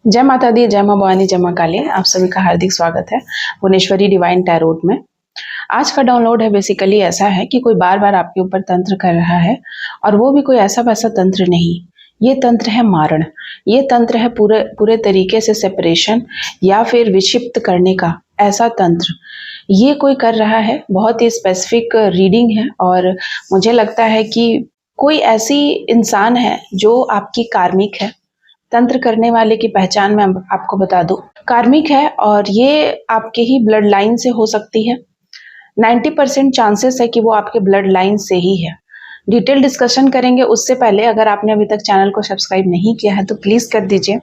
जय माता दी, जय माँ भवानी, जय माँ काली। आप सभी का हार्दिक स्वागत है भुवनेश्वरी डिवाइन टैरोट में। आज का डाउनलोड है बेसिकली ऐसा है कि कोई बार बार आपके ऊपर तंत्र कर रहा है, और वो भी कोई ऐसा वैसा तंत्र नहीं। ये तंत्र है मारण। ये तंत्र है पूरे पूरे तरीके से सेपरेशन या फिर विक्षिप्त करने का ऐसा तंत्र ये कोई कर रहा है। बहुत ही स्पेसिफिक रीडिंग है, और मुझे लगता है कि कोई ऐसी इंसान है जो आपकी कार्मिक है। तंत्र करने वाले की पहचान मैं आपको बता दूं, कार्मिक है, और ये आपके ही ब्लड लाइन से हो सकती है। 90% चांसेस है कि वो आपके ब्लड लाइन से ही है। डिटेल डिस्कशन करेंगे। उससे पहले अगर आपने अभी तक चैनल को सब्सक्राइब नहीं किया है तो प्लीज कर दीजिए।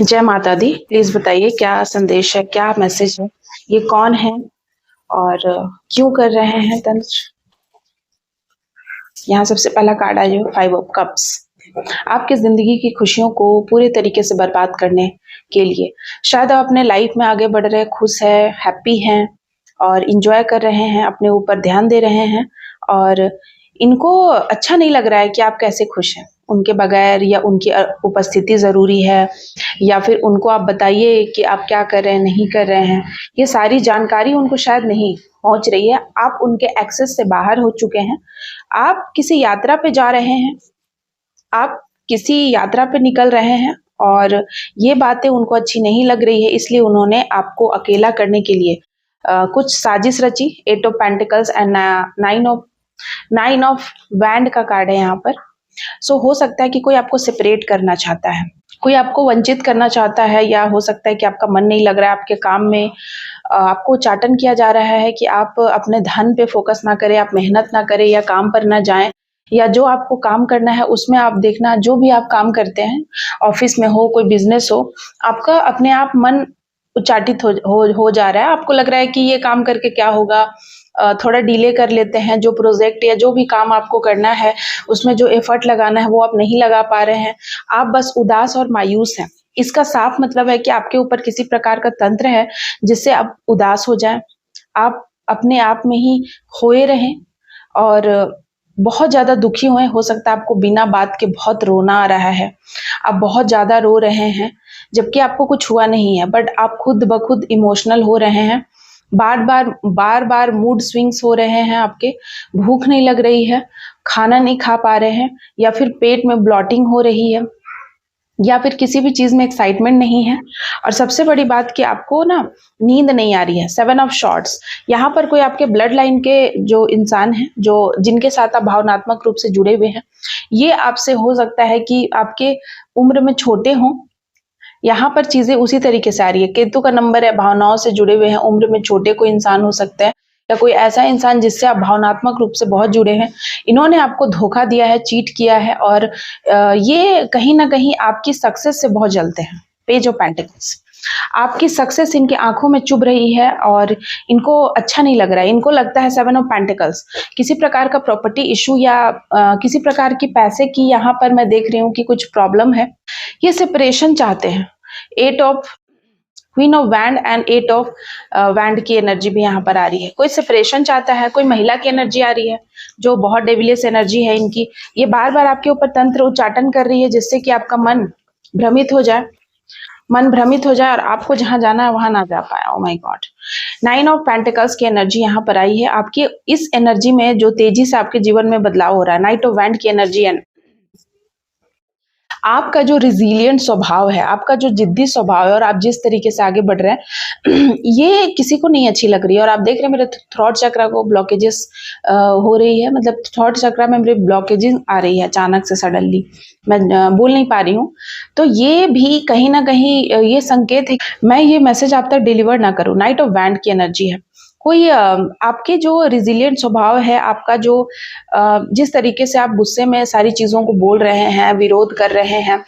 जय माता दी। प्लीज बताइए क्या संदेश है, क्या मैसेज है, ये कौन है और क्यों कर रहे हैं तंत्र। यहाँ सबसे पहला कार्ड आ जाए, 5 ऑफ कप्स। आपकी जिंदगी की खुशियों को पूरे तरीके से बर्बाद करने के लिए शायद आप अपने लाइफ में आगे बढ़ रहे, खुश है, हैप्पी हैं और इंजॉय कर रहे हैं, अपने ऊपर ध्यान दे रहे हैं, और इनको अच्छा नहीं लग रहा है कि आप कैसे खुश हैं उनके बगैर, या उनकी उपस्थिति जरूरी है, या फिर उनको आप बताइए कि आप क्या कर रहे हैं, नहीं कर रहे हैं। ये सारी जानकारी उनको शायद नहीं पहुंच रही है। आप उनके एक्सेस से बाहर हो चुके हैं। आप किसी यात्रा पे जा रहे हैं, आप किसी यात्रा पे निकल रहे हैं, और ये बातें उनको अच्छी नहीं लग रही है, इसलिए उन्होंने आपको अकेला करने के लिए कुछ साजिश रची। 8 of pentacles and 9 of wand का कार्ड है यहाँ पर। सो हो सकता है कि कोई आपको सेपरेट करना चाहता है, कोई आपको वंचित करना चाहता है, या हो सकता है कि आपका मन नहीं लग रहा है आपके काम में। आपको चाटन किया जा रहा है कि आप अपने धन पे फोकस ना करें, आप मेहनत ना करें, या काम पर ना जाएं, या जो आपको काम करना है उसमें आप देखना, जो भी आप काम करते हैं, ऑफिस में हो, कोई बिजनेस हो, आपका अपने आप मन उच्चाटित हो जा रहा है। आपको लग रहा है कि ये काम करके क्या होगा, थोड़ा डिले कर लेते हैं। जो प्रोजेक्ट या जो भी काम आपको करना है उसमें जो एफर्ट लगाना है वो आप नहीं लगा पा रहे हैं। आप बस उदास और मायूस हैं। इसका साफ मतलब है कि आपके ऊपर किसी प्रकार का तंत्र है जिससे आप उदास हो जाएं, आप अपने आप में ही खोए रहें और बहुत ज्यादा दुखी हुए। हो सकता है आपको बिना बात के बहुत रोना आ रहा है, आप बहुत ज्यादा रो रहे हैं जबकि आपको कुछ हुआ नहीं है, बट आप खुद ब खुद इमोशनल हो रहे हैं। बार बार मूड स्विंग्स हो रहे हैं आपके, भूख नहीं लग रही है, खाना नहीं खा पा रहे हैं, या फिर पेट में ब्लॉटिंग हो रही है, या फिर किसी भी चीज में एक्साइटमेंट नहीं है। और सबसे बड़ी बात कि आपको ना नींद नहीं आ रही है। 7 ऑफ शॉर्ट्स। यहाँ पर कोई आपके ब्लड लाइन के जो इंसान है, जो जिनके साथ आप भावनात्मक रूप से जुड़े हुए हैं, ये आपसे हो सकता है कि आपके उम्र में छोटे हों। यहाँ पर चीजें उसी तरीके से आ रही है। केतु का नंबर है, भावनाओं से जुड़े हुए हैं, उम्र में छोटे कोई इंसान हो सकता है, या कोई ऐसा इंसान जिससे आप भावनात्मक रूप से बहुत जुड़े हैं। इन्होंने आपको धोखा दिया है, चीट किया है, और ये कहीं ना कहीं आपकी सक्सेस से बहुत जलते हैं। Page of pentacles. आपकी सक्सेस इनकी आंखों में चुभ रही है और इनको अच्छा नहीं लग रहा है। इनको लगता है 7 ऑफ पेंटिकल्स किसी प्रकार का प्रॉपर्टी इशू, या किसी प्रकार की पैसे की यहाँ पर मैं देख रही हूँ कि कुछ प्रॉब्लम है। ये सेपरेशन चाहते हैं। 8 of queen of wand and 8 of wand की एनर्जी भी यहाँ पर आ रही है। कोई सेपरेशन चाहता है, कोई महिला की एनर्जी आ रही है जो बहुत डेविलियस एनर्जी है इनकी। ये बार बार आपके ऊपर तंत्र उच्चाटन कर रही है जिससे कि आपका मन भ्रमित हो जाए, और आपको जहां जाना है वहां ना जा पाए। Oh my God. 9 of pentacles की एनर्जी यहाँ पर आई है। आपकी इस एनर्जी में जो तेजी से आपके जीवन में बदलाव हो रहा है, नाइट ऑफ वैंड की एनर्जी है। आपका जो रिजिलियंट स्वभाव है, आपका जो जिद्दी स्वभाव है, और आप जिस तरीके से आगे बढ़ रहे हैं ये किसी को नहीं अच्छी लग रही है। और आप देख रहे हैं मेरे थ्रॉट चक्रा को ब्लॉकेजेस हो रही है, मतलब थ्रॉट चक्रा में मेरे ब्लॉकेजेस आ रही है अचानक से, सडनली मैं बोल नहीं पा रही हूँ। तो ये भी कहीं ना कहीं ये संकेत है मैं ये मैसेज आप तक डिलीवर ना करूँ। नाइट ऑफ वैंड की एनर्जी है। कोई आपके जो रिजिलियंट स्वभाव है, आपका जो जिस तरीके से आप गुस्से में सारी चीजों को बोल रहे हैं, विरोध कर रहे हैं,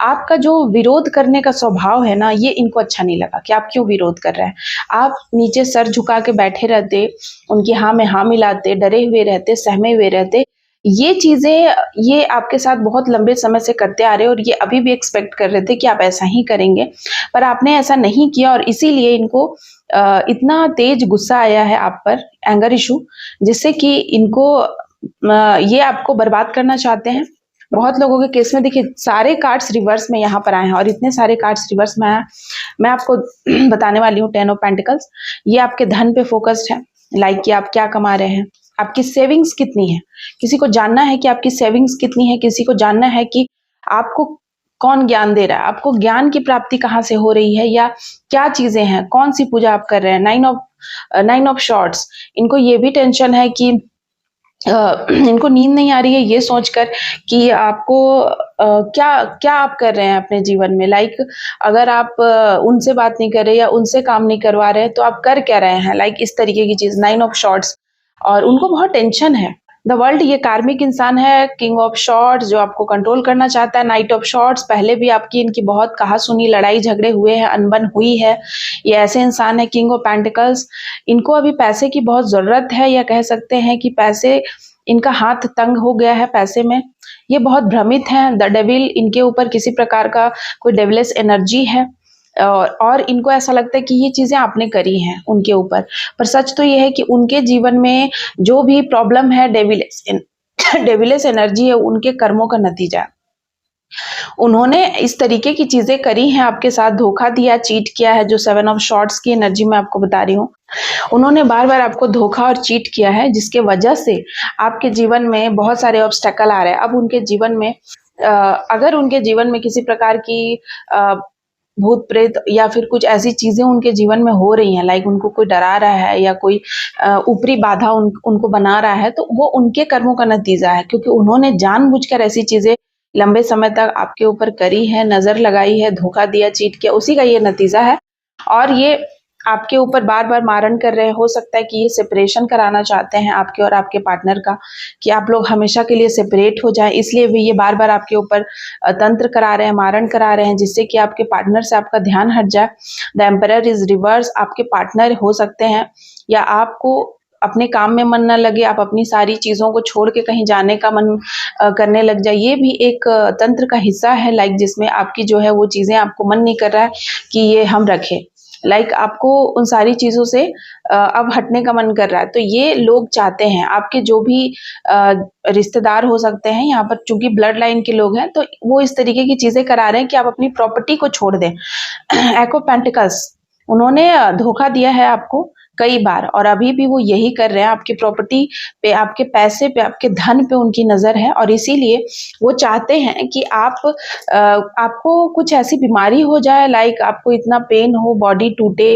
आपका जो विरोध करने का स्वभाव है ना, ये इनको अच्छा नहीं लगा कि आप क्यों विरोध कर रहे हैं। आप नीचे सर झुका के बैठे रहते, उनकी हाँ में हाँ मिलाते, डरे हुए रहते, सहमे हुए रहते। ये चीजें ये आपके साथ बहुत लंबे समय से करते आ रहे, और ये अभी भी एक्सपेक्ट कर रहे थे कि आप ऐसा ही करेंगे, पर आपने ऐसा नहीं किया, और इसीलिए इनको इतना तेज गुस्सा आया है आप पर, एंगर इशू, जिससे कि इनको ये आपको बर्बाद करना चाहते हैं। बहुत लोगों के केस में देखिए सारे कार्ड्स रिवर्स में यहाँ पर आए हैं और इतने सारे कार्ड्स रिवर्स में आया। मैं आपको बताने वाली हूँ 10 ऑफ पेंटिकल्स। ये आपके धन पे फोकस्ड है, लाइक कि आप क्या कमा रहे हैं, आपकी सेविंग्स कितनी है। किसी को जानना है कि आपकी सेविंग्स कितनी है, किसी को जानना है कि आपको कौन ज्ञान दे रहा है, आपको ज्ञान की प्राप्ति कहाँ से हो रही है, या क्या चीजें हैं, कौन सी पूजा आप कर रहे हैं। 9 ऑफ शॉर्ट्स, इनको ये भी टेंशन है कि इनको नींद नहीं आ रही है ये सोचकर कि आपको क्या क्या आप कर रहे हैं अपने जीवन में। लाइक अगर आप उनसे बात नहीं कर रहे या उनसे काम नहीं करवा रहे तो आप कर क्या रहे हैं, लाइक इस तरीके की चीज। 9 ऑफ शॉर्ट्स, और उनको बहुत टेंशन है। द वर्ल्ड, ये कार्मिक इंसान है। किंग ऑफ शॉर्ट्स जो आपको कंट्रोल करना चाहता है। नाइट ऑफ शॉर्ट्स, पहले भी आपकी इनकी बहुत कहा सुनी लड़ाई झगड़े हुए हैं, अनबन हुई है। ये ऐसे इंसान है। किंग ऑफ पेंटिकल्स, इनको अभी पैसे की बहुत जरूरत है, या कह सकते हैं कि पैसे, इनका हाथ तंग हो गया है पैसे में। ये बहुत भ्रमित हैं। द डेविल, इनके ऊपर किसी प्रकार का कोई डेविलिश एनर्जी है, और इनको ऐसा लगता है कि ये चीजें आपने करी हैं उनके ऊपर। पर सच तो ये है कि उनके जीवन में जो भी प्रॉब्लम है, डेविलिश एनर्जी है, उनके कर्मों का नतीजा। उन्होंने इस तरीके की चीजें करी हैं, आपके साथ धोखा दिया, चीट किया है। जो 7 ऑफ शॉर्ट्स की एनर्जी मैं आपको बता रही हूँ, उन्होंने बार बार आपको धोखा और चीट किया है, जिसके वजह से आपके जीवन में बहुत सारे ऑब्स्टेकल आ रहे हैं। अब उनके जीवन में अगर उनके जीवन में किसी प्रकार की भूत प्रेत या फिर कुछ ऐसी चीजें उनके जीवन में हो रही हैं, लाइक उनको कोई डरा रहा है या कोई ऊपरी बाधा उनको बना रहा है, तो वो उनके कर्मों का नतीजा है, क्योंकि उन्होंने जानबूझकर ऐसी चीजें लंबे समय तक आपके ऊपर करी है, नजर लगाई है, धोखा दिया, चीट किया, उसी का ये नतीजा है। और ये आपके ऊपर बार बार मारण कर रहे हैं। हो सकता है कि ये सेपरेशन कराना चाहते हैं आपके और आपके पार्टनर का, कि आप लोग हमेशा के लिए सेपरेट हो जाएं, इसलिए भी ये बार बार आपके ऊपर तंत्र करा रहे हैं, मारण करा रहे हैं, जिससे कि आपके पार्टनर से आपका ध्यान हट जाए। द एम्परर इज रिवर्स, आपके पार्टनर हो सकते हैं, या आपको अपने काम में मन न लगे, आप अपनी सारी चीजों को छोड़ के कहीं जाने का मन करने लग जाए। ये भी एक तंत्र का हिस्सा है, लाइक जिसमें आपकी जो है वो चीजें आपको मन नहीं कर रहा है कि ये हम रखें, लाइक आपको उन सारी चीजों से अब हटने का मन कर रहा है। तो ये लोग चाहते हैं, आपके जो भी रिश्तेदार हो सकते हैं, यहाँ पर चूंकि ब्लड लाइन के लोग हैं, तो वो इस तरीके की चीजें करा रहे हैं कि आप अपनी प्रॉपर्टी को छोड़ दें। एक्स ऑफ पेंटिकल्स, उन्होंने धोखा दिया है आपको कई बार, और अभी भी वो यही कर रहे हैं। आपकी प्रॉपर्टी पे, आपके पैसे पे, आपके धन पे उनकी नजर है, और इसीलिए वो चाहते हैं कि आपको कुछ ऐसी बीमारी हो जाए, लाइक आपको इतना पेन हो, बॉडी टूटे,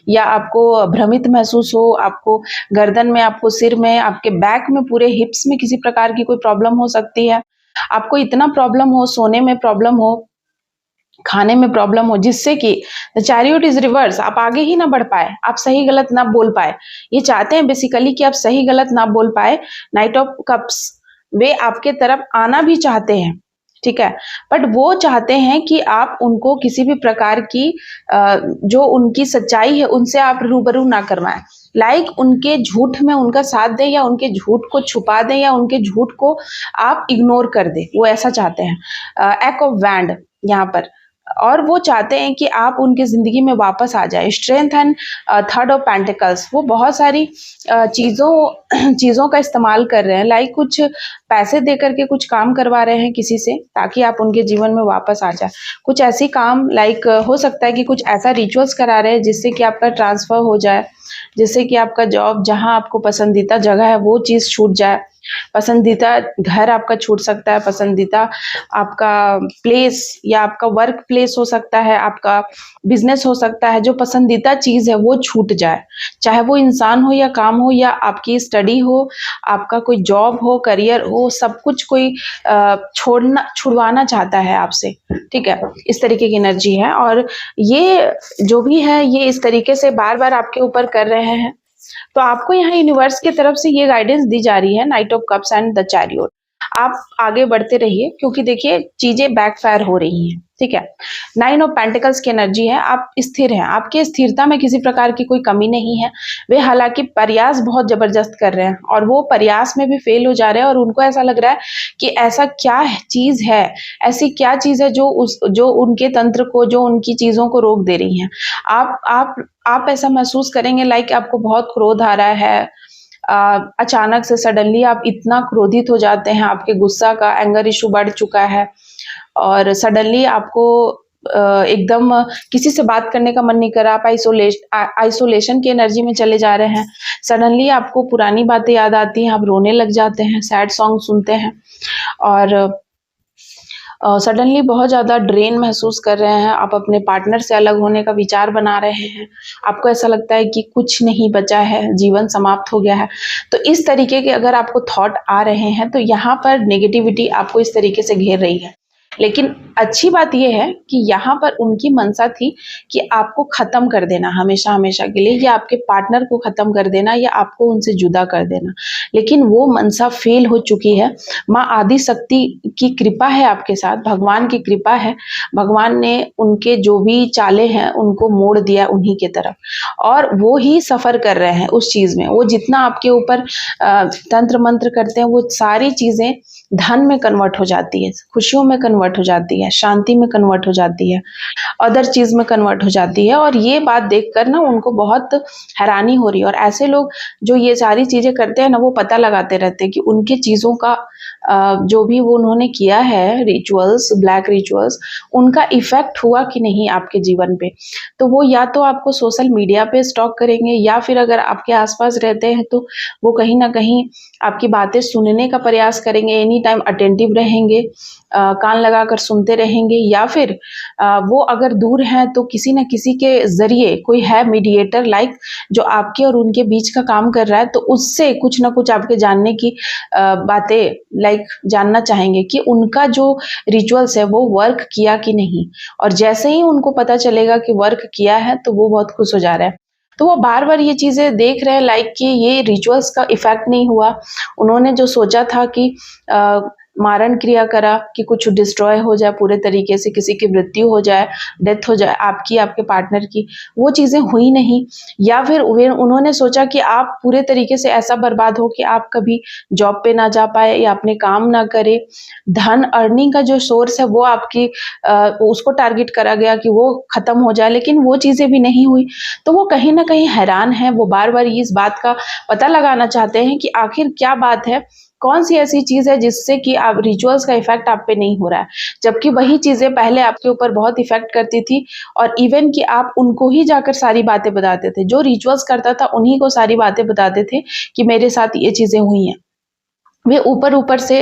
या आपको भ्रमित महसूस हो, आपको गर्दन में, आपको सिर में, आपके बैक में, पूरे हिप्स में किसी प्रकार की कोई प्रॉब्लम हो सकती है। आपको इतना प्रॉब्लम हो, सोने में प्रॉब्लम हो, खाने में प्रॉब्लम हो, जिससे कि द चैरियट इज रिवर्स, आप आगे ही ना बढ़ पाए, आप सही गलत ना बोल पाए। ये चाहते हैं बेसिकली कि आप सही गलत ना बोल पाए। नाइट ऑफ कप्स, वे आपके तरफ आना भी चाहते हैं, ठीक है, बट वो चाहते हैं कि आप उनको किसी भी प्रकार की जो उनकी सच्चाई है उनसे आप रूबरू ना करवाएं, लाइक उनके झूठ में उनका साथ दें, या उनके झूठ को छुपा दें, या उनके झूठ को आप इग्नोर कर दें, वो ऐसा चाहते हैं। एक्ट ऑफ वैंड यहाँ पर, और वो चाहते हैं कि आप उनकी जिंदगी में वापस आ जाए। Strength and third of pentacles, वो बहुत सारी चीजों का इस्तेमाल कर रहे हैं, लाइक कुछ पैसे दे करके कुछ काम करवा रहे हैं किसी से, ताकि आप उनके जीवन में वापस आ जाए। कुछ ऐसी काम, लाइक हो सकता है कि कुछ ऐसा रिचुअल्स करा रहे हैं जिससे कि आपका ट्रांसफर हो जाए, जिससे कि आपका जॉब, जहां आपको पसंदीदा जगह है वो चीज छूट जाए, पसंदीदा घर आपका छूट सकता है, पसंदीदा आपका प्लेस या आपका वर्क प्लेस हो सकता है, आपका बिजनेस हो सकता है, जो पसंदीदा चीज है वो छूट जाए, चाहे वो इंसान हो या काम हो, या आपकी स्टडी हो, आपका कोई जॉब हो, करियर हो, सब कुछ कोई छुड़वाना चाहता है आपसे, ठीक है। इस तरीके की एनर्जी है, और ये जो भी है ये इस तरीके से बार बार आपके ऊपर कर रहे हैं। तो आपको यहाँ यूनिवर्स की तरफ से ये गाइडेंस दी जा रही है, night of cups and the chariot. आप आगे बढ़ते रहिए, क्योंकि देखिए चीजें बैकफायर हो रही हैं। ठीक है। 9 ऑफ पेंटिकल्स की एनर्जी है, आप स्थिर हैं, आपकी स्थिरता में किसी प्रकार की कोई कमी नहीं है। वे हालांकि प्रयास बहुत जबरदस्त कर रहे हैं और वो प्रयास में भी फेल हो जा रहे हैं और उनको ऐसा लग रहा है कि ऐसा क्या चीज है, ऐसी क्या चीज है जो उनके तंत्र को, जो उनकी चीजों को रोक दे रही है। आप ऐसा महसूस करेंगे लाइक आपको बहुत क्रोध आ रहा है, अचानक से सडनली आप इतना क्रोधित हो जाते हैं, आपके गुस्सा का एंगर इशू बढ़ चुका है और सडनली आपको एकदम किसी से बात करने का मन नहीं कर रहा, आप आइसोलेशन की एनर्जी में चले जा रहे हैं। सडनली आपको पुरानी बातें याद आती हैं, आप रोने लग जाते हैं, सैड सॉन्ग सुनते हैं और सडनली बहुत ज़्यादा ड्रेन महसूस कर रहे हैं, आप अपने पार्टनर से अलग होने का विचार बना रहे हैं, आपको ऐसा लगता है कि कुछ नहीं बचा है, जीवन समाप्त हो गया है। तो इस तरीके के अगर आपको थॉट आ रहे हैं तो यहाँ पर नेगेटिविटी आपको इस तरीके से घेर रही है। लेकिन अच्छी बात यह है कि यहाँ पर उनकी मंशा थी कि आपको खत्म कर देना हमेशा हमेशा के लिए, या आपके पार्टनर को खत्म कर देना, या आपको उनसे जुदा कर देना। लेकिन वो मंशा फेल हो चुकी है। माँ आदि शक्ति की कृपा है आपके साथ, भगवान की कृपा है। भगवान ने उनके जो भी चाले हैं उनको मोड़ दिया उन्हीं के तरफ, और वो ही सफर कर रहे हैं उस चीज में। वो जितना आपके ऊपर तंत्र मंत्र करते हैं, वो सारी चीजें धन में कन्वर्ट हो जाती है, खुशियों में कन्वर्ट हो जाती है, शांति में कन्वर्ट हो जाती है, अदर चीज में कन्वर्ट हो जाती है। और ये बात देखकर ना उनको बहुत हैरानी हो रही है। और ऐसे लोग जो ये सारी चीजें करते हैं ना, वो पता लगाते रहते हैं कि उनके चीजों का जो भी वो उन्होंने किया है, रिचुअल्स, ब्लैक रिचुअल्स, उनका इफेक्ट हुआ कि नहीं आपके जीवन पे। तो वो या तो आपको सोशल मीडिया पे स्टॉक करेंगे, या फिर अगर आपके आसपास रहते हैं तो वो कहीं ना कहीं आपकी बातें सुनने का प्रयास करेंगे, एनी टाइम अटेंटिव रहेंगे, कान लगाकर सुनते रहेंगे, या फिर वो अगर दूर हैं तो किसी न किसी के जरिए कोई है मीडिएटर लाइक, जो आपके और उनके बीच का काम कर रहा है, तो उससे कुछ ना कुछ आपके जानने की बातें लाइक जानना चाहेंगे कि उनका जो रिचुअल्स है वो वर्क किया कि नहीं। और जैसे ही उनको पता चलेगा कि वर्क किया है तो वो बहुत खुश हो जा रहा है। तो वो बार बार ये चीजें देख रहे हैं लाइक कि ये रिचुअल्स का इफेक्ट नहीं हुआ। उन्होंने जो सोचा था कि मारण क्रिया करा कि कुछ डिस्ट्रॉय हो जाए पूरे तरीके से, किसी की मृत्यु हो जाए, डेथ हो जाए आपकी, आपके पार्टनर की, वो चीजें हुई नहीं। या फिर उन्होंने सोचा कि आप पूरे तरीके से ऐसा बर्बाद हो कि आप कभी जॉब पे ना जा पाए या अपने काम ना करे। धन अर्निंग का जो सोर्स है वो आपकी उसको टारगेट करा गया कि वो खत्म हो जाए, लेकिन वो चीजें भी नहीं हुई। तो वो कहीं ना कहीं हैरान है, वो बार बार इस बात का पता लगाना चाहते हैं कि आखिर क्या बात है, कौन सी ऐसी चीज है जिससे कि आप रिचुअल्स का इफेक्ट आप पे नहीं हो रहा है, जबकि वही चीजें पहले आपके ऊपर बहुत इफेक्ट करती थी। और इवन कि आप उनको ही जाकर सारी बातें बताते थे, जो रिचुअल्स करता था उन्हीं को सारी बातें बताते थे कि मेरे साथ ये चीजें हुई हैं। वे ऊपर ऊपर से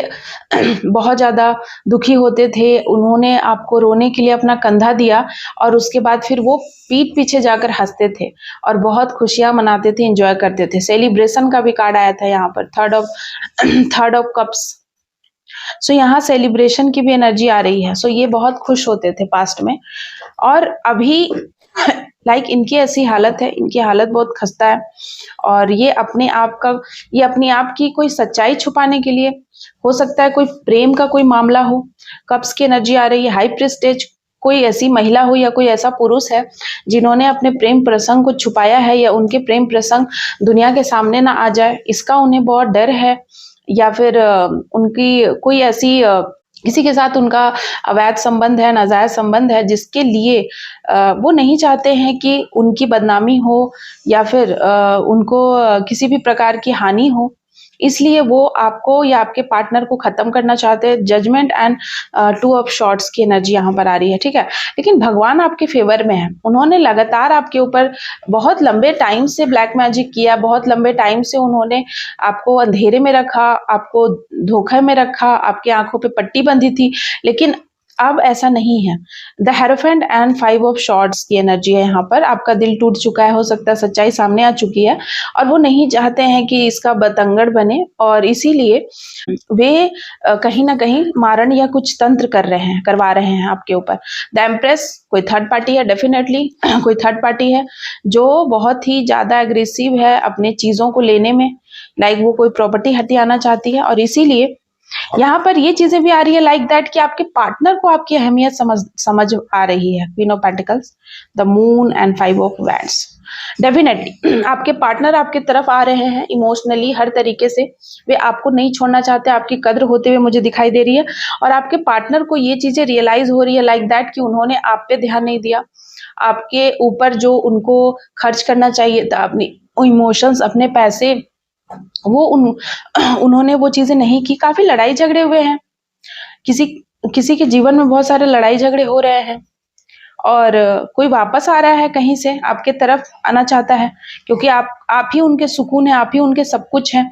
बहुत ज़्यादा दुखी होते थे। उन्होंने आपको रोने के लिए अपना कंधा दिया और उसके बाद फिर वो पीठ पीछे जाकर हंसते थे और बहुत खुशियां मनाते थे, एंजॉय करते थे। सेलिब्रेशन का भी कार्ड आया था यहाँ पर, थर्ड ऑफ कप्स। सो यहाँ सेलिब्रेशन की भी एनर्जी आ रही है। सो ये बहुत खुश होते थे पास्ट में, और अभी लाइक इनकी ऐसी हालत है, इनकी हालत बहुत खस्ता है। और ये अपने आप की कोई सच्चाई छुपाने के लिए, हो सकता है कोई प्रेम का कोई मामला हो। कप्स की एनर्जी आ रही है, हाई प्रेस्टेज, कोई ऐसी महिला हो या कोई ऐसा पुरुष है जिन्होंने अपने प्रेम प्रसंग को छुपाया है, या उनके प्रेम प्रसंग दुनिया के सामने ना आ जाए, इसका उन्हें बहुत डर है। या फिर उनकी कोई ऐसी किसी के साथ उनका अवैध संबंध है, नाजायज संबंध है, जिसके लिए वो नहीं चाहते हैं कि उनकी बदनामी हो या फिर उनको किसी भी प्रकार की हानि हो, इसलिए वो आपको या आपके पार्टनर को खत्म करना चाहते हैं। जजमेंट एंड 2 ऑफ शॉर्ट्स की एनर्जी यहाँ पर आ रही है, ठीक है। लेकिन भगवान आपके फेवर में है, उन्होंने लगातार आपके ऊपर बहुत लंबे टाइम से ब्लैक मैजिक किया, बहुत लंबे टाइम से उन्होंने आपको अंधेरे में रखा, आपको धोखे में रखा, आपकी आंखों पे पट्टी बंधी थी, लेकिन अब ऐसा नहीं है। The hierophant and 5 of shorts की एनर्जी है यहाँ पर। आपका दिल टूट चुका है, हो सकता है सच्चाई सामने आ चुकी है, और वो नहीं चाहते हैं कि इसका बतंगड़ बने, और इसीलिए वे कहीं ना कहीं मारण या कुछ तंत्र करवा रहे हैं आपके ऊपर। द एम्प्रेस, कोई थर्ड पार्टी है, डेफिनेटली कोई थर्ड पार्टी है जो बहुत ही ज्यादा एग्रेसिव है अपने चीजों को लेने में, लाइक वो कोई प्रॉपर्टी हथियाना चाहती है, और इसीलिए यहाँ पर ये चीजें भी आ रही है लाइक दैट कि आपके पार्टनर को आपकी अहमियत समझ आ रही है। Queen of pentacles, the moon and 5 of wands. Definitely आपके पार्टनर आपकी तरफ आ रहे हैं इमोशनली, हर तरीके से वे आपको नहीं छोड़ना चाहते, आपकी कद्र होते हुए मुझे दिखाई दे रही है। और आपके पार्टनर को ये चीजें रियलाइज हो रही है लाइक दैट कि उन्होंने आप पे ध्यान नहीं दिया, आपके ऊपर जो उनको खर्च करना चाहिए था, अपनी इमोशंस, अपने पैसे, वो उन्होंने वो चीजें नहीं की। काफी लड़ाई झगड़े हुए हैं, किसी किसी के जीवन में बहुत सारे लड़ाई झगड़े हो रहे हैं, और कोई वापस आ रहा है कहीं से आपके तरफ आना चाहता है, क्योंकि आप ही उनके सुकून है, आप ही उनके सब कुछ है।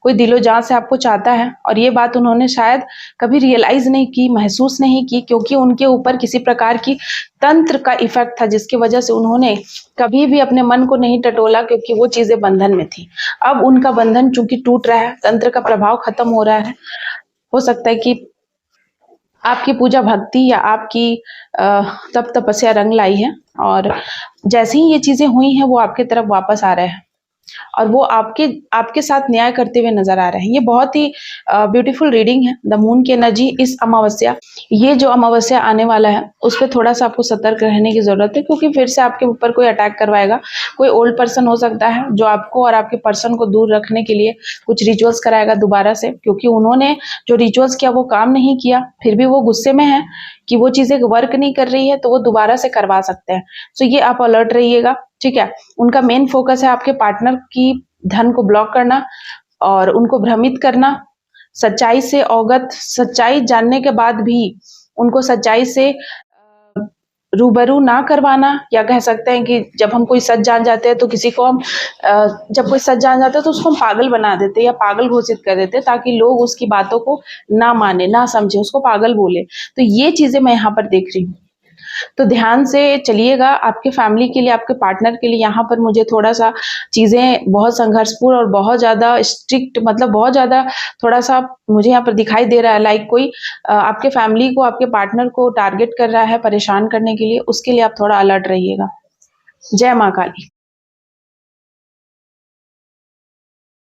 कोई दिलो जान से आपको चाहता है, और ये बात उन्होंने शायद कभी रियलाइज नहीं की, महसूस नहीं की, क्योंकि उनके ऊपर किसी प्रकार की तंत्र का इफेक्ट था, जिसकी वजह से उन्होंने कभी भी अपने मन को नहीं टटोला, क्योंकि वो चीजें बंधन में थी। अब उनका बंधन चूंकि टूट रहा है, तंत्र का प्रभाव खत्म हो रहा है, हो सकता है कि आपकी पूजा भक्ति या आपकी तप तपस्या रंग लाई है, और जैसे ही ये चीजें हुई हैं वो आपके तरफ वापस आ रहे हैं, और वो आपके साथ न्याय करते हुए नजर आ रहे हैं। ये बहुत ही ब्यूटीफुल रीडिंग है। द मून की एनर्जी इस अमावस्या, ये जो अमावस्या आने वाला है उस पर थोड़ा सा आपको सतर्क रहने की जरूरत है, क्योंकि फिर से आपके ऊपर कोई अटैक करवाएगा। कोई ओल्ड पर्सन हो सकता है जो आपको और आपके पर्सन को दूर रखने के लिए कुछ रिचुअल्स कराएगा दोबारा से, क्योंकि उन्होंने जो रिचुअल्स किया वो काम नहीं किया, फिर भी वो गुस्से में है कि वो चीजें वर्क नहीं कर रही है, तो वो दोबारा से करवा सकते हैं। सो ये आप अलर्ट रहिएगा, ठीक है। उनका मेन फोकस है आपके पार्टनर की धन को ब्लॉक करना और उनको भ्रमित करना, सच्चाई से अवगत, सच्चाई जानने के बाद भी उनको सच्चाई से रूबरू ना करवाना, या कह सकते हैं कि जब हम कोई सच जान जाते हैं तो किसी को हम जब कोई सच जान जाता है तो उसको हम पागल बना देते हैं या पागल घोषित कर देते हैं, ताकि लोग उसकी बातों को ना माने, ना समझे, उसको पागल बोले। तो ये चीजें मैं यहाँ पर देख रही हूँ, तो ध्यान से चलिएगा। आपके फैमिली के लिए, आपके पार्टनर के लिए यहाँ पर मुझे थोड़ा सा चीजें बहुत संघर्षपूर्ण और बहुत ज्यादा स्ट्रिक्ट, मतलब बहुत ज्यादा थोड़ा सा मुझे यहाँ पर दिखाई दे रहा है लाइक कोई आपके फैमिली को, आपके पार्टनर को टारगेट कर रहा है परेशान करने के लिए। उसके लिए आप थोड़ा अलर्ट रहिएगा। जय माँ काली।